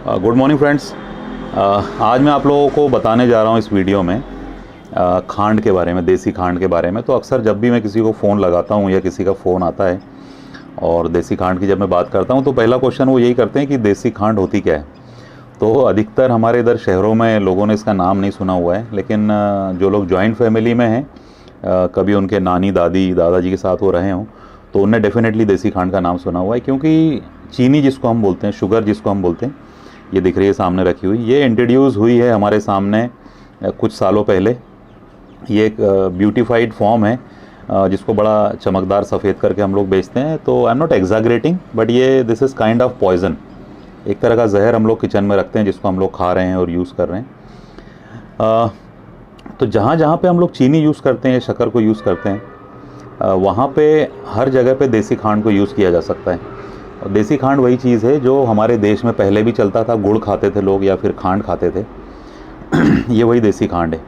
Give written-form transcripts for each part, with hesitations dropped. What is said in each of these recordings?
Good morning friends. आज मैं आप लोगों को बताने जा रहा हूँ इस वीडियो में खांड के बारे में, देसी खांड के बारे में। तो अक्सर जब भी मैं किसी को फ़ोन लगाता हूँ या किसी का फ़ोन आता है और देसी खांड की जब मैं बात करता हूँ तो पहला क्वेश्चन वो यही करते हैं कि देसी खांड होती क्या है। तो अधिकतर हमारे इधर शहरों में लोगों ने इसका नाम नहीं सुना हुआ है, लेकिन जो लोग जॉइंट फैमिली में हैं, कभी उनके नानी दादी दादाजी के साथ वो रहे हों तो उनने डेफिनेटली देसी खांड का नाम सुना हुआ है। क्योंकि चीनी जिसको हम बोलते हैं, शुगर जिसको हम बोलते हैं, ये दिख रही है सामने रखी हुई, ये इंट्रोड्यूस हुई है हमारे सामने कुछ सालों पहले। ये एक ब्यूटीफाइड फॉर्म है जिसको बड़ा चमकदार सफ़ेद करके हम लोग बेचते हैं। तो I am not exaggerating, but ये this is kind of poison, एक तरह का जहर हम लोग किचन में रखते हैं जिसको हम लोग खा रहे हैं और यूज़ कर रहे हैं। तो जहाँ जहाँ पे हम लोग चीनी यूज़ करते हैं, शक्कर को यूज़ करते हैं, वहाँ पे हर जगह पे देसी खांड को यूज़ किया जा सकता है। और देसी खांड वही चीज़ है जो हमारे देश में पहले भी चलता था। गुड़ खाते थे लोग या फिर खांड खाते थे ये वही देसी खांड है।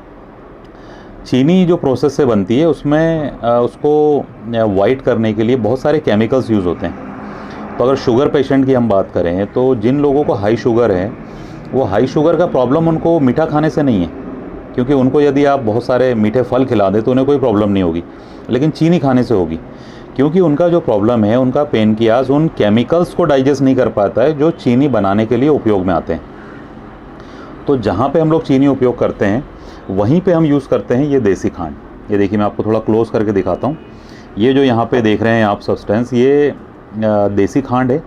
चीनी जो प्रोसेस से बनती है उसमें उसको वाइट करने के लिए बहुत सारे केमिकल्स यूज़ होते हैं। तो अगर शुगर पेशेंट की हम बात करें तो जिन लोगों को हाई शुगर है, वो हाई शुगर का प्रॉब्लम उनको मीठा खाने से नहीं है, क्योंकि उनको यदि आप बहुत सारे मीठे फल खिला दें तो उन्हें कोई प्रॉब्लम नहीं होगी, लेकिन चीनी खाने से होगी। क्योंकि उनका जो प्रॉब्लम है, उनका पेनक्रियाज उन केमिकल्स को डाइजेस्ट नहीं कर पाता है जो चीनी बनाने के लिए उपयोग में आते हैं। तो जहाँ पे हम लोग चीनी उपयोग करते हैं वहीं पे हम यूज़ करते हैं ये देसी खांड। ये देखिए, मैं आपको थोड़ा क्लोज करके दिखाता हूँ। ये जो यहाँ पे देख रहे हैं आप सब्सटेंस, ये देसी खांड है।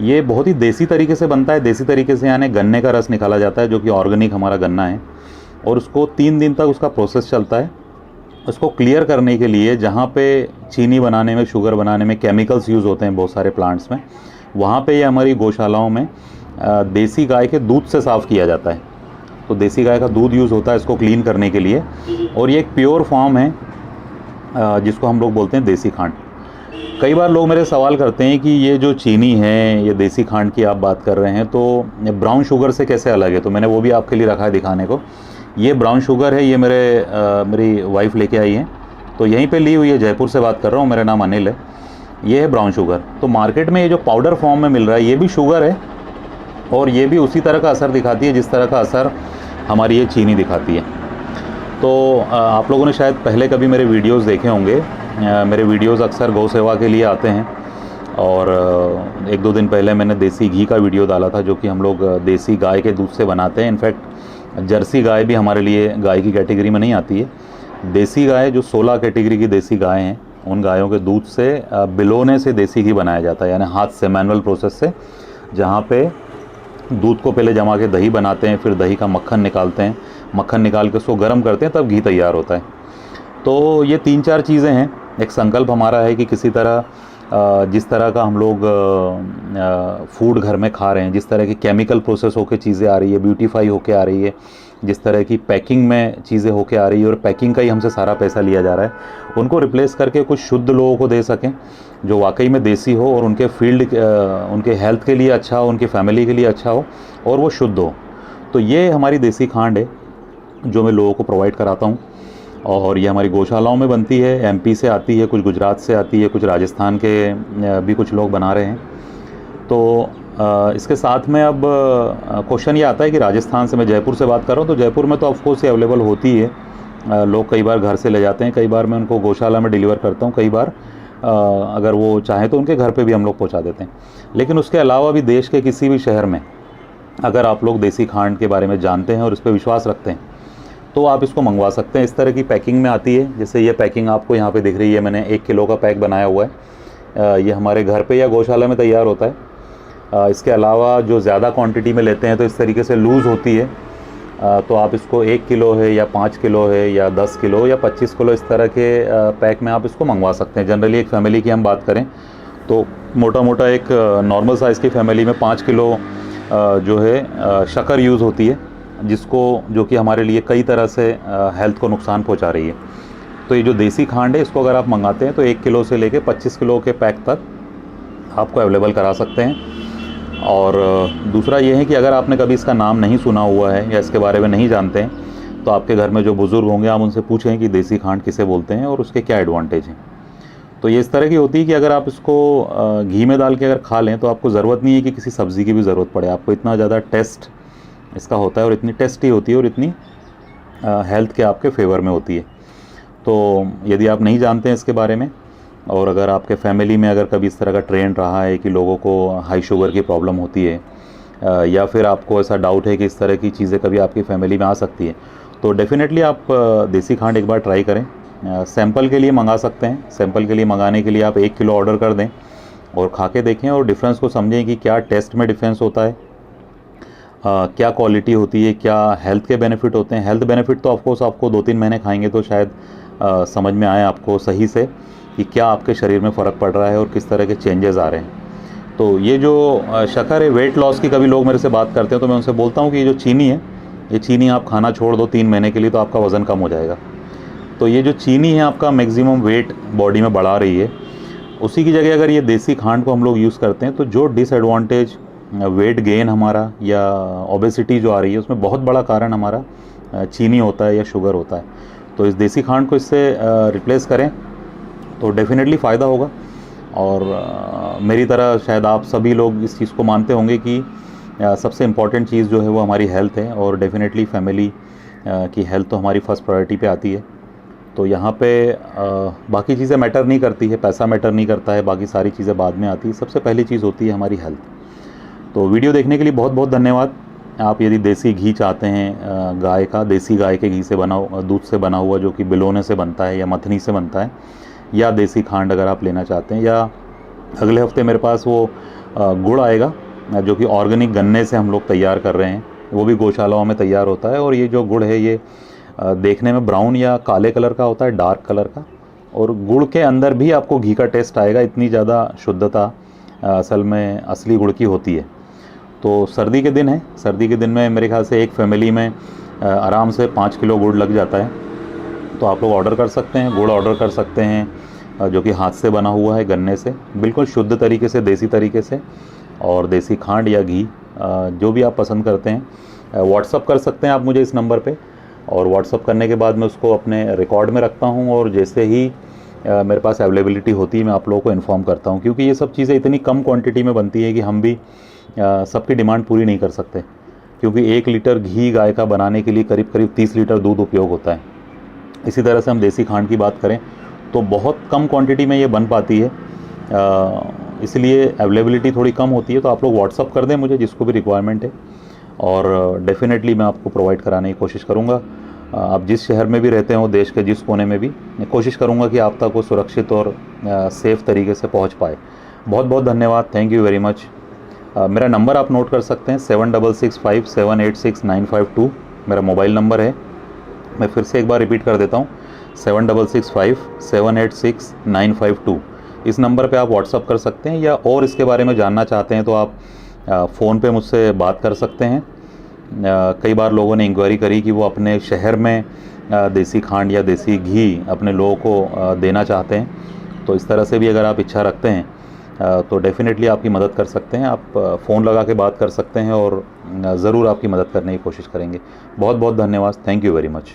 ये बहुत ही देसी तरीके से बनता है। देसी तरीके से यानी गन्ने का रस निकाला जाता है, जो कि ऑर्गेनिक हमारा गन्ना है, और उसको 3 दिन तक उसका प्रोसेस चलता है। उसको क्लियर करने के लिए जहाँ पे चीनी बनाने में, शुगर बनाने में केमिकल्स यूज़ होते हैं बहुत सारे प्लांट्स में, वहाँ पे ये हमारी गौशालाओं में देसी गाय के दूध से साफ़ किया जाता है। तो देसी गाय का दूध यूज़ होता है इसको क्लीन करने के लिए, और ये एक प्योर फॉर्म है जिसको हम लोग बोलते हैं देसी खांड। कई बार लोग मेरे सवाल करते हैं कि ये जो चीनी है, ये देसी खांड की आप बात कर रहे हैं, तो ब्राउन शुगर से कैसे अलग है। तो मैंने वो भी आपके लिए रखा है दिखाने को। ये ब्राउन शुगर है, ये मेरी वाइफ लेके आई है, तो यहीं पे ली हुई है। जयपुर से बात कर रहा हूँ, मेरा नाम अनिल है। ये है ब्राउन शुगर। तो मार्केट में ये जो पाउडर फॉर्म में मिल रहा है, ये भी शुगर है, और ये भी उसी तरह का असर दिखाती है जिस तरह का असर हमारी ये चीनी दिखाती है। तो आप लोगों ने शायद पहले कभी मेरे वीडियोज़ देखे होंगे। मेरे वीडियोज़ अक्सर गौ सेवा के लिए आते हैं, और 1-2 दिन पहले मैंने देसी घी का वीडियो डाला था, जो कि हम लोग देसी गाय के दूध से बनाते हैं। इनफैक्ट जर्सी गाय भी हमारे लिए गाय की कैटेगरी में नहीं आती है। देसी गाय जो 16 कैटेगरी की देसी गाय हैं, उन गायों के दूध से बिलोने से देसी घी बनाया जाता है, यानी हाथ से, मैनुअल प्रोसेस से, जहाँ पे दूध को पहले जमा के दही बनाते हैं, फिर दही का मक्खन निकालते हैं, मक्खन निकाल के उसको गर्म करते हैं, तब घी तैयार होता है। तो ये 3-4 चीज़ें हैं। एक संकल्प हमारा है कि किसी तरह जिस तरह का हम लोग फूड घर में खा रहे हैं, जिस तरह की केमिकल प्रोसेस होकर चीज़ें आ रही है, ब्यूटीफाई होके आ रही है, जिस तरह की पैकिंग में चीज़ें होके आ रही है और पैकिंग का ही हमसे सारा पैसा लिया जा रहा है, उनको रिप्लेस करके कुछ शुद्ध लोगों को दे सकें जो वाकई में देसी हो और उनके फील्ड, उनके हेल्थ के लिए अच्छा हो, उनकी फैमिली के लिए अच्छा हो, और वो शुद्ध हो। तो ये हमारी देसी खांड है जो मैं लोगों को प्रोवाइड कराता हूँ, और ये हमारी गौशालाओं में बनती है। एमपी से आती है, कुछ गुजरात से आती है, कुछ राजस्थान के भी कुछ लोग बना रहे हैं। तो इसके साथ में अब क्वेश्चन ये आता है कि राजस्थान से, मैं जयपुर से बात कर रहा हूँ, तो जयपुर में तो ऑफकोर्स ये अवेलेबल होती है। लोग कई बार घर से ले जाते हैं, कई बार मैं उनको गौशाला में डिलीवर करता हूँ, कई बार अगर वो चाहें तो उनके घर पे भी हम लोग पहुँचा देते हैं। लेकिन उसके अलावा भी देश के किसी भी शहर में अगर आप लोग देसी खांड के बारे में जानते हैं और इस पर विश्वास रखते हैं तो आप इसको मंगवा सकते हैं। इस तरह की पैकिंग में आती है, जैसे ये पैकिंग आपको यहाँ पे दिख रही है। मैंने 1 किलो का पैक बनाया हुआ है। ये हमारे घर पे या गौशाला में तैयार होता है। इसके अलावा जो ज़्यादा क्वांटिटी में लेते हैं तो इस तरीके से लूज़ होती है। तो आप इसको 1 किलो है या 5 किलो है या 10 किलो या 25 किलो, इस तरह के पैक में आप इसको मंगवा सकते हैं। जनरली एक फ़ैमिली की हम बात करें तो मोटा मोटा एक नॉर्मल साइज़ की फ़ैमिली में 5 किलो जो है शक्कर यूज़ होती है, जो कि हमारे लिए कई तरह से हेल्थ को नुकसान पहुंचा रही है। तो ये जो देसी खांड है, इसको अगर आप मंगाते हैं तो 1 किलो से लेके 25 किलो के पैक तक आपको अवेलेबल करा सकते हैं। और दूसरा ये है कि अगर आपने कभी इसका नाम नहीं सुना हुआ है या इसके बारे में नहीं जानते हैं, तो आपके घर में जो बुज़ुर्ग होंगे आप उनसे पूछें कि देसी खांड किसे बोलते हैं और उसके क्या एडवांटेज हैं। तो ये इस तरह की होती है कि अगर आप इसको घी में डाल के अगर खा लें तो आपको ज़रूरत नहीं है कि किसी सब्ज़ी की भी ज़रूरत पड़े। आपको इतना ज़्यादा टेस्ट इसका होता है और इतनी टेस्टी होती है और इतनी हेल्थ के आपके फेवर में होती है। तो यदि आप नहीं जानते हैं इसके बारे में, और अगर आपके फैमिली में अगर कभी इस तरह का ट्रेंड रहा है कि लोगों को हाई शुगर की प्रॉब्लम होती है, या फिर आपको ऐसा डाउट है कि इस तरह की चीज़ें कभी आपकी फैमिली में आ सकती है, तो डेफ़िनेटली आप देसी खांड एक बार ट्राई करें। सैंपल के लिए मंगा सकते हैं। सैंपल के लिए मंगाने के लिए आप 1 किलो ऑर्डर कर दें और खा के देखें और डिफरेंस को समझें कि क्या टेस्ट में डिफरेंस होता है, क्या क्वालिटी होती है, क्या हेल्थ के बेनिफिट होते हैं। हेल्थ बेनिफिट तो ऑफकोर्स आपको 2-3 महीने खाएंगे तो शायद समझ में आए आपको सही से कि क्या आपके शरीर में फ़र्क पड़ रहा है और किस तरह के चेंजेस आ रहे हैं। तो ये जो शक्कर है, वेट लॉस की कभी लोग मेरे से बात करते हैं तो मैं उनसे बोलता हूँ कि ये जो चीनी है, ये चीनी आप खाना छोड़ दो 3 महीने के लिए तो आपका वज़न कम हो जाएगा। तो ये जो चीनी है आपका मैक्सिमम वेट बॉडी में बढ़ा रही है, उसी की जगह अगर ये देसी खांड को हम लोग यूज़ करते हैं तो जो डिसएडवांटेज वेट गेन हमारा या ओबेसिटी जो आ रही है उसमें बहुत बड़ा कारण हमारा चीनी होता है या शुगर होता है। तो इस देसी खांड को इससे रिप्लेस करें तो डेफ़िनेटली फ़ायदा होगा। और मेरी तरह शायद आप सभी लोग इस चीज़ को मानते होंगे कि सबसे इम्पॉर्टेंट चीज़ जो है वो हमारी हेल्थ है, और डेफ़िनेटली फैमिली की हेल्थ तो हमारी फ़र्स्ट प्रायोरिटी पे आती है। तो यहाँ पे बाकी चीज़ें मैटर नहीं करती है, पैसा मैटर नहीं करता है, बाकी सारी चीज़ें बाद में आती है। सबसे पहली चीज़ होती है हमारी हेल्थ। तो वीडियो देखने के लिए बहुत बहुत धन्यवाद। आप यदि देसी घी चाहते हैं, गाय का, देसी गाय के घी से बना, दूध से बना हुआ जो कि बिलोने से बनता है या मथनी से बनता है, या देसी खांड अगर आप लेना चाहते हैं, या अगले हफ्ते मेरे पास वो गुड़ आएगा जो कि ऑर्गेनिक गन्ने से हम लोग तैयार कर रहे हैं, वो भी गौशालाओं में तैयार होता है। और ये जो गुड़ है ये देखने में ब्राउन या काले कलर का होता है, डार्क कलर का, और गुड़ के अंदर भी आपको घी का टेस्ट आएगा। इतनी ज़्यादा शुद्धता असल में असली गुड़ की होती है। तो सर्दी के दिन है, सर्दी के दिन में मेरे ख्याल से एक फैमिली में आराम से 5 किलो गुड़ लग जाता है। तो आप लोग ऑर्डर कर सकते हैं, गुड़ ऑर्डर कर सकते हैं जो कि हाथ से बना हुआ है गन्ने से, बिल्कुल शुद्ध तरीके से, देसी तरीके से। और देसी खांड या घी जो भी आप पसंद करते हैं, व्हाट्सअप कर सकते हैं आप मुझे इस नंबर पे, और व्हाट्सअप करने के बाद मैं उसको अपने रिकॉर्ड में रखता हूँ, और जैसे ही मेरे पास अवेलेबिलिटी होती है मैं आप लोगों को इन्फॉर्म करता हूँ। क्योंकि ये सब चीज़ें इतनी कम क्वांटिटी में बनती है कि हम भी सबकी डिमांड पूरी नहीं कर सकते, क्योंकि 1 लीटर घी गाय का बनाने के लिए करीब करीब 30 लीटर दूध उपयोग होता है। इसी तरह से हम देसी खांड की बात करें तो बहुत कम क्वांटिटी में ये बन पाती है, इसलिए अवेलेबिलिटी थोड़ी कम होती है। तो आप लोग व्हाट्सअप कर दें मुझे जिसको भी रिक्वायरमेंट है, और डेफ़िनेटली मैं आपको प्रोवाइड कराने की कोशिश करूँगा। आप जिस शहर में भी रहते हो, देश के जिस कोने में भी, मैं कोशिश करूँगा कि आप तक वो सुरक्षित और सेफ़ तरीके से पहुँच पाए। बहुत बहुत धन्यवाद, थैंक यू वेरी मच। मेरा नंबर आप नोट कर सकते हैं, 7665786952 मेरा मोबाइल नंबर है। मैं फिर से एक बार रिपीट कर देता हूँ, 7665786952। इस नंबर पे आप व्हाट्सअप कर सकते हैं, या और इसके बारे में जानना चाहते हैं तो आप फ़ोन पे मुझसे बात कर सकते हैं। कई बार लोगों ने इंक्वायरी करी कि वो अपने शहर में देसी खांड या देसी घी अपने लोगों को देना चाहते हैं, तो इस तरह से भी अगर आप इच्छा रखते हैं तो डेफ़िनेटली आपकी मदद कर सकते हैं। आप फ़ोन लगा के बात कर सकते हैं और ज़रूर आपकी मदद करने की कोशिश करेंगे। बहुत बहुत धन्यवाद, थैंक यू वेरी मच।